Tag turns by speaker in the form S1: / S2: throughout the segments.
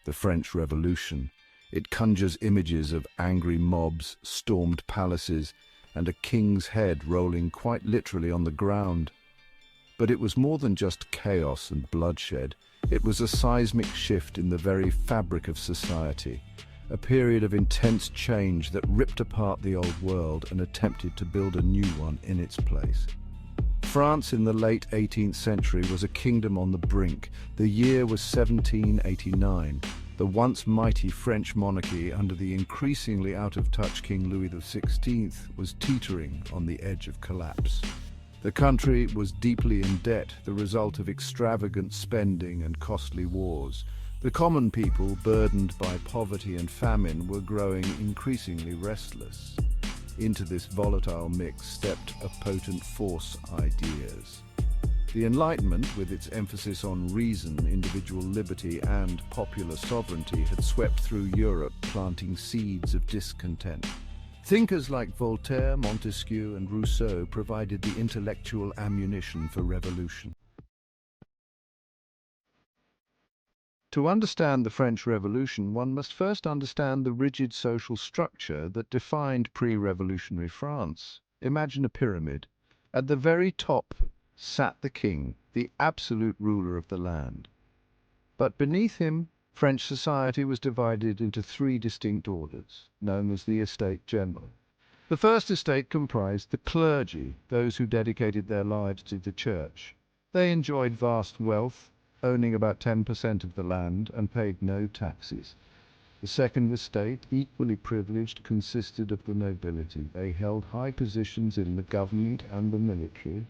S1: the French Revolution. It conjures images of angry mobs, stormed palaces, and a king's head rolling quite literally on the ground. But it was more than just chaos and bloodshed. It was a seismic shift in the very fabric of society, a period of intense change that ripped apart the old world and attempted to build a new one in its place. France in the late 18th century was a kingdom on the brink. The year was 1789. The once mighty French monarchy, under the increasingly out-of-touch King Louis XVI, was teetering on the edge of collapse. The country was deeply in debt, the result of extravagant spending and costly wars. The common people, burdened by poverty and famine, were growing increasingly restless. Into this volatile mix stepped a potent force: ideas. The Enlightenment, with its emphasis on reason, individual liberty, and popular sovereignty, had swept through Europe, planting seeds of discontent. Thinkers like Voltaire, Montesquieu, and Rousseau provided the intellectual ammunition for revolution. To understand the French Revolution, one must first understand the rigid social structure that defined pre-revolutionary France. Imagine a pyramid. At the very top sat the king, the absolute ruler of the land. But beneath him, French society was divided into three distinct orders, known as the Estates General. The first estate comprised the clergy, those who dedicated their lives to the church. They enjoyed vast wealth, owning about 10% of the land, and paid no taxes. The second estate, equally privileged, consisted of the nobility. They held high positions in the government and the military,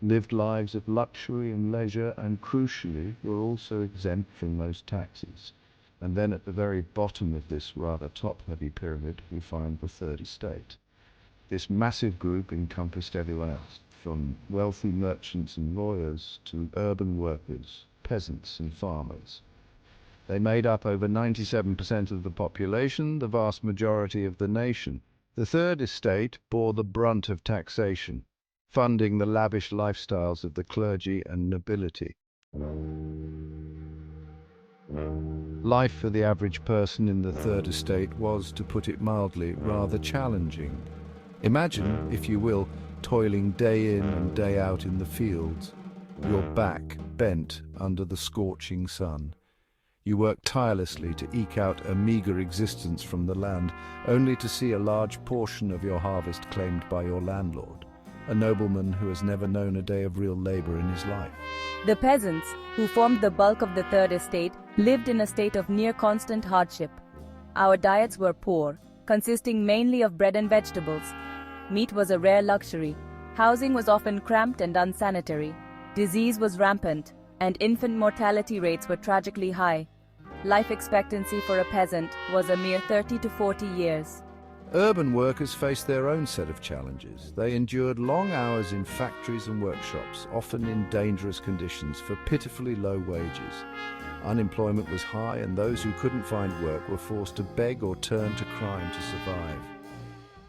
S1: lived lives of luxury and leisure, and crucially, were also exempt from most taxes. And then at the very bottom of this rather top-heavy pyramid, we find the third estate. This massive group encompassed everyone else, from wealthy merchants and lawyers to urban workers, peasants and farmers. They made up over 97% of the population, the vast majority of the nation. The third estate bore the brunt of taxation, funding the lavish lifestyles of the clergy and nobility. Life for the average person in the third estate was, to put it mildly, rather challenging. Imagine, if you will, toiling day in and day out in the fields, your back bent under the scorching sun. You work tirelessly to eke out a meager existence from the land, only to see a large portion of your harvest claimed by your landlord, a nobleman who has never known a day of real labor in his life.
S2: The peasants, who formed the bulk of the third estate, lived in a state of near constant hardship. Our diets were poor, consisting mainly of bread and vegetables. Meat was a rare luxury. Housing was often cramped and unsanitary. Disease was rampant, and infant mortality rates were tragically high. Life expectancy for a peasant was a mere 30 to 40 years.
S1: Urban workers faced their own set of challenges. They endured long hours in factories and workshops, often in dangerous conditions for pitifully low wages. Unemployment was high, and those who couldn't find work were forced to beg or turn to crime to survive.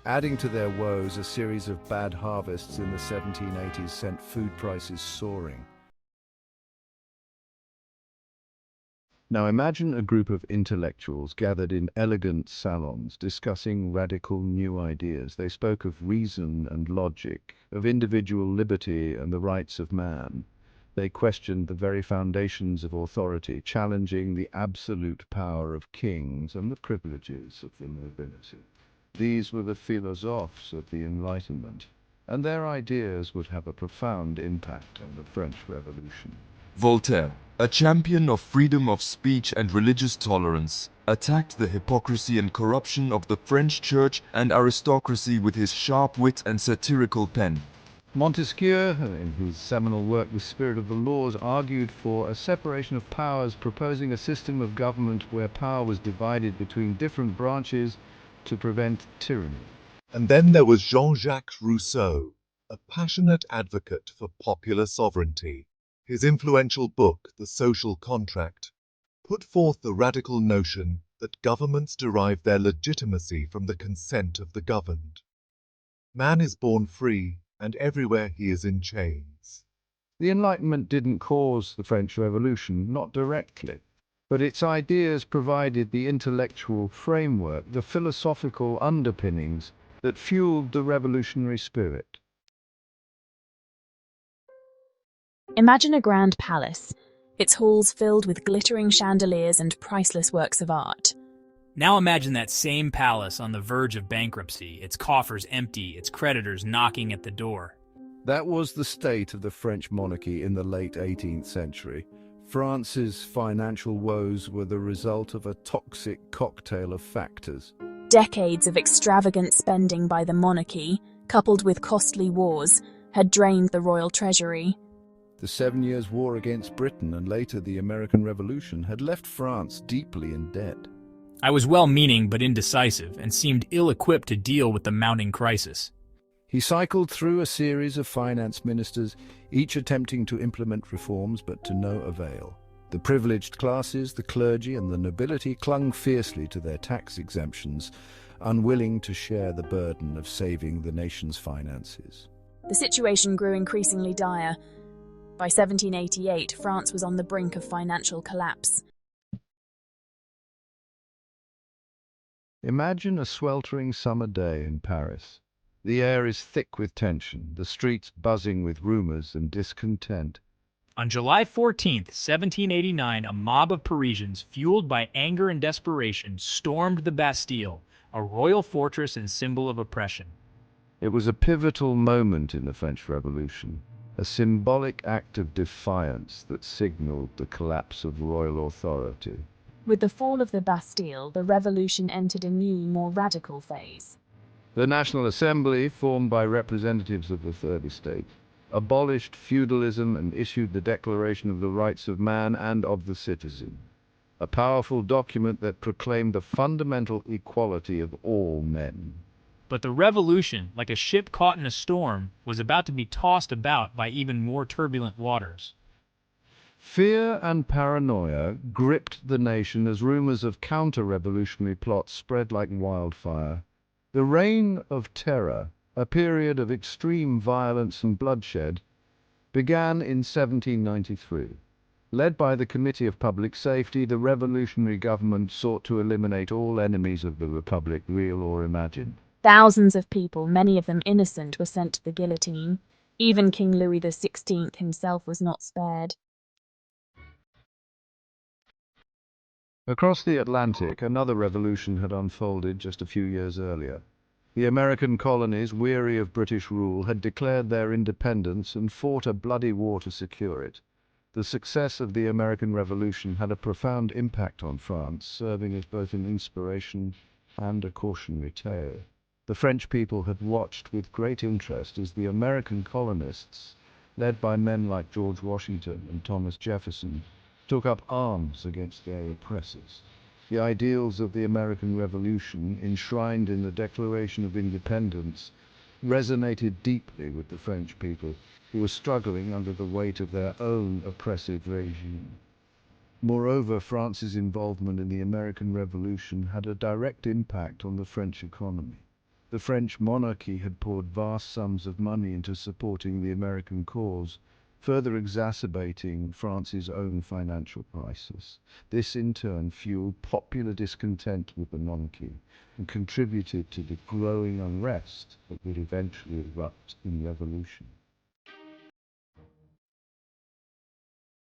S1: Adding to their woes, a series of bad harvests in the 1780s sent food prices soaring. Now imagine a group of intellectuals gathered in elegant salons discussing radical new ideas. They spoke of reason and logic, of individual liberty and the rights of man. They questioned the very foundations of authority, challenging the absolute power of kings and the privileges of the nobility. These were the philosophes of the Enlightenment, and their ideas would have a profound impact on the French Revolution.
S3: Voltaire, a champion of freedom of speech and religious tolerance, attacked the hypocrisy and corruption of the French church and aristocracy with his sharp wit and satirical pen.
S1: Montesquieu, in his seminal work The Spirit of the Laws, argued for a separation of powers, proposing a system of government where power was divided between different branches to prevent tyranny.
S4: And then there was Jean-Jacques Rousseau, a passionate advocate for popular sovereignty. His influential book, The Social Contract, put forth the radical notion that governments derive their legitimacy from the consent of the governed. Man is born free, and everywhere he is in chains.
S1: The Enlightenment didn't cause the French Revolution, not directly. But its ideas provided the intellectual framework, the philosophical underpinnings that fueled the revolutionary spirit.
S5: Imagine a grand palace, its halls filled with glittering chandeliers and priceless works of art.
S6: Now imagine that same palace on the verge of bankruptcy, its coffers empty, its creditors knocking at the door.
S1: That was the state of the French monarchy in the late 18th century. France's financial woes were the result of a toxic cocktail of factors.
S5: Decades of extravagant spending by the monarchy, coupled with costly wars, had drained the royal treasury.
S1: The 7 Years' War against Britain and later the American Revolution had left France deeply in debt.
S6: I was well-meaning but indecisive and seemed ill-equipped to deal with the mounting crisis.
S1: He cycled through a series of finance ministers, each attempting to implement reforms but to no avail. The privileged classes, the clergy and the nobility clung fiercely to their tax exemptions, unwilling to share the burden of saving the nation's finances.
S5: The situation grew increasingly dire. By 1788, France was on the brink of financial collapse.
S1: Imagine a sweltering summer day in Paris. The air is thick with tension, the streets buzzing with rumors and discontent.
S6: On July 14, 1789, a mob of Parisians, fueled by anger and desperation, stormed the Bastille, a royal fortress and symbol of oppression.
S1: It was a pivotal moment in the French Revolution, a symbolic act of defiance that signaled the collapse of royal authority.
S5: With the fall of the Bastille, the revolution entered a new, more radical phase.
S1: The National Assembly, formed by representatives of the Third Estate, abolished feudalism and issued the Declaration of the Rights of Man and of the Citizen, a powerful document that proclaimed the fundamental equality of all men.
S6: But the revolution, like a ship caught in a storm, was about to be tossed about by even more turbulent waters.
S1: Fear and paranoia gripped the nation as rumors of counter-revolutionary plots spread like wildfire. The Reign of Terror, a period of extreme violence and bloodshed, began in 1793. Led by the Committee of Public Safety, the revolutionary government sought to eliminate all enemies of the Republic, real or imagined.
S5: Thousands of people, many of them innocent, were sent to the guillotine. Even King Louis XVI himself was not spared.
S1: Across the Atlantic, another revolution had unfolded just a few years earlier. The American colonies, weary of British rule, had declared their independence and fought a bloody war to secure it. The success of the American Revolution had a profound impact on France, serving as both an inspiration and a cautionary tale. The French people had watched with great interest as the American colonists, led by men like George Washington and Thomas Jefferson, took up arms against their oppressors. The ideals of the American Revolution, enshrined in the Declaration of Independence, resonated deeply with the French people, who were struggling under the weight of their own oppressive regime. Moreover, France's involvement in the American Revolution had a direct impact on the French economy. The French monarchy had poured vast sums of money into supporting the American cause, further exacerbating France's own financial crisis. This in turn fueled popular discontent with the monarchy and contributed to the growing unrest that would eventually erupt in revolution.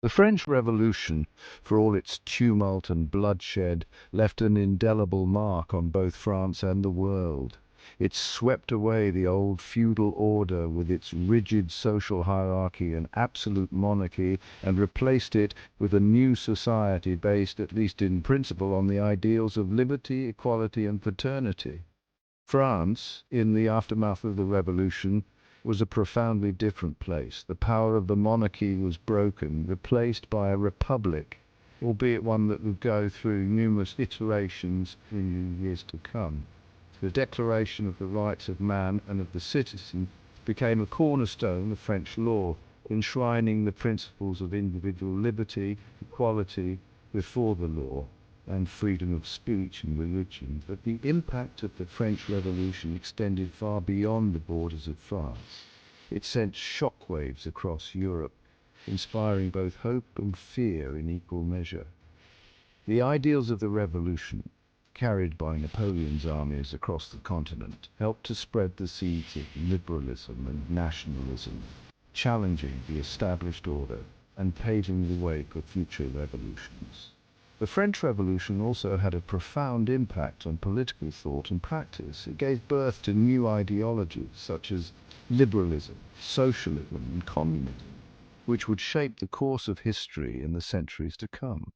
S1: The French Revolution, for all its tumult and bloodshed, left an indelible mark on both France and the world. It swept away the old feudal order with its rigid social hierarchy and absolute monarchy and replaced it with a new society based, at least in principle, on the ideals of liberty, equality and fraternity. France, in the aftermath of the Revolution, was a profoundly different place. The power of the monarchy was broken, replaced by a republic, albeit one that would go through numerous iterations in the years to come. The Declaration of the Rights of Man and of the Citizen became a cornerstone of French law, enshrining the principles of individual liberty, equality before the law, and freedom of speech and religion. But the impact of the French Revolution extended far beyond the borders of France. It sent shockwaves across Europe, inspiring both hope and fear in equal measure. The ideals of the revolution, carried by Napoleon's armies across the continent, helped to spread the seeds of liberalism and nationalism, challenging the established order and paving the way for future revolutions. The French Revolution also had a profound impact on political thought and practice. It gave birth to new ideologies such as liberalism, socialism, and communism, which would shape the course of history in the centuries to come.